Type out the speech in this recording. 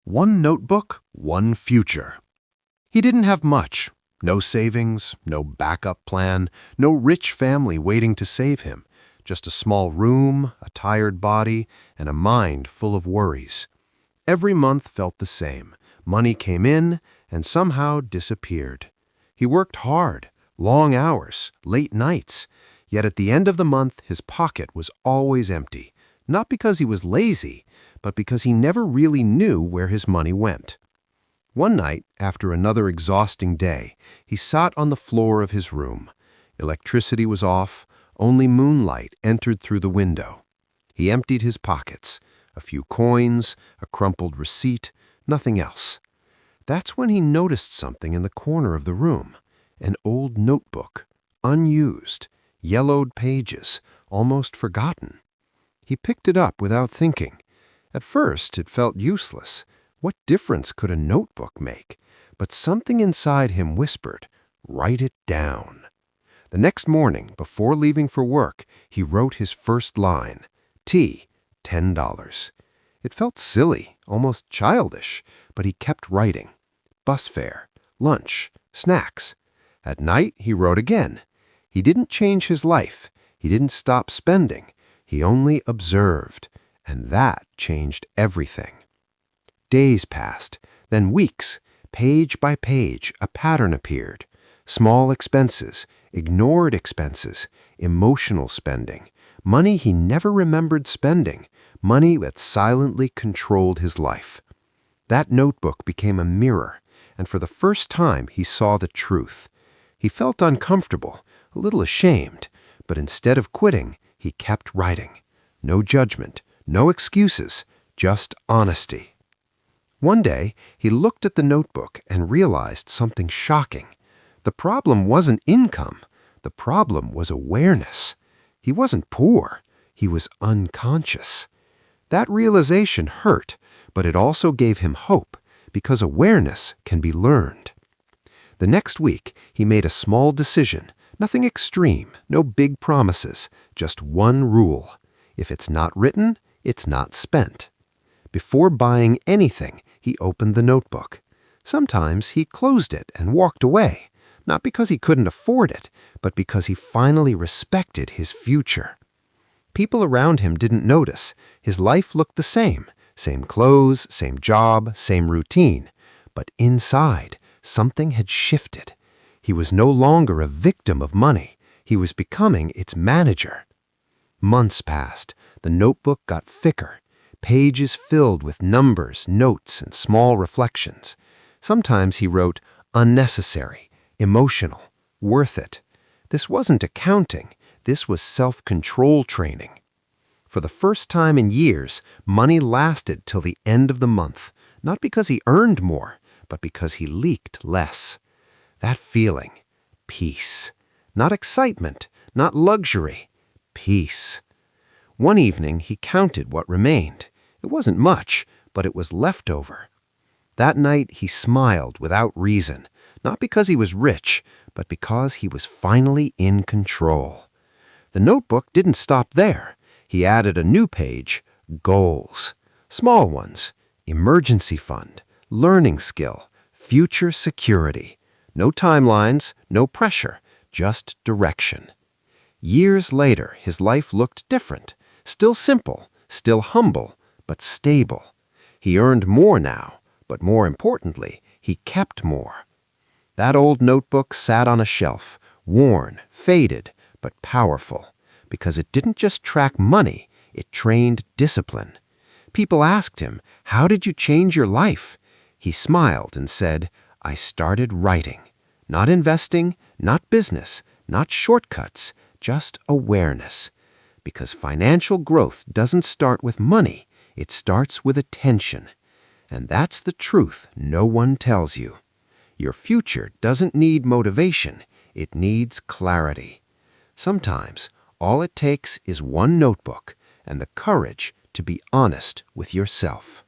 One notebook, one future. He didn't have much. No savings, no backup plan, no rich family waiting to save him. Just a small room, a tired body, and a mind full of worries. Every month felt the same. Money came in and somehow disappeared. He worked hard, long hours, late nights. Yet at the end of the month, his pocket was always empty. Not because he was lazy, but because he never really knew where his money went. One night, after another exhausting day, he sat on the floor of his room. Electricity was off, only moonlight entered through the window. He emptied his pockets, a few coins, a crumpled receipt, nothing else. That's when he noticed something in the corner of the room, an old notebook, unused, yellowed pages, almost forgotten. He picked it up without thinking. At first, it felt useless. What difference could a notebook make? But something inside him whispered, "Write it down." The next morning, before leaving for work, he wrote his first line, T, $10. It felt silly, almost childish, but he kept writing. Bus fare, lunch, snacks. At night, he wrote again. He didn't change his life. He didn't stop spending. He only observed, and that changed everything. Days passed, then weeks. Page by page, a pattern appeared. Small expenses, ignored expenses, emotional spending, money he never remembered spending, money that silently controlled his life. That notebook became a mirror, and for the first time he saw the truth. He felt uncomfortable, a little ashamed, but instead of quitting, he kept writing. No judgment, no excuses, just honesty. One day, he looked at the notebook and realized something shocking. The problem wasn't income. The problem was awareness. He wasn't poor. He was unconscious. That realization hurt, but it also gave him hope, because awareness can be learned. The next week, he made a small decision. Nothing extreme, no big promises, just one rule. If it's not written, it's not spent. Before buying anything, he opened the notebook. Sometimes he closed it and walked away, not because he couldn't afford it, but because he finally respected his future. People around him didn't notice. His life looked the same clothes, same job, same routine. But inside, something had shifted. He was no longer a victim of money. He was becoming its manager. Months passed. The notebook got thicker. Pages filled with numbers, notes, and small reflections. Sometimes he wrote, unnecessary, emotional, worth it. This wasn't accounting. This was self-control training. For the first time in years, money lasted till the end of the month, not because he earned more, but because he leaked less. That feeling, peace. Not excitement, not luxury, peace. One evening, he counted what remained. It wasn't much, but it was leftover. That night, he smiled without reason, not because he was rich, but because he was finally in control. The notebook didn't stop there. He added a new page, goals. Small ones, emergency fund, learning skill, future security. No timelines, no pressure, just direction. Years later, his life looked different. Still simple, still humble, but stable. He earned more now, but more importantly, he kept more. That old notebook sat on a shelf, worn, faded, but powerful, because it didn't just track money, it trained discipline. People asked him, "How did you change your life?" He smiled and said, "I started writing. Not investing, not business, not shortcuts, just awareness." Because financial growth doesn't start with money, it starts with attention. And that's the truth no one tells you. Your future doesn't need motivation, it needs clarity. Sometimes, all it takes is one notebook and the courage to be honest with yourself.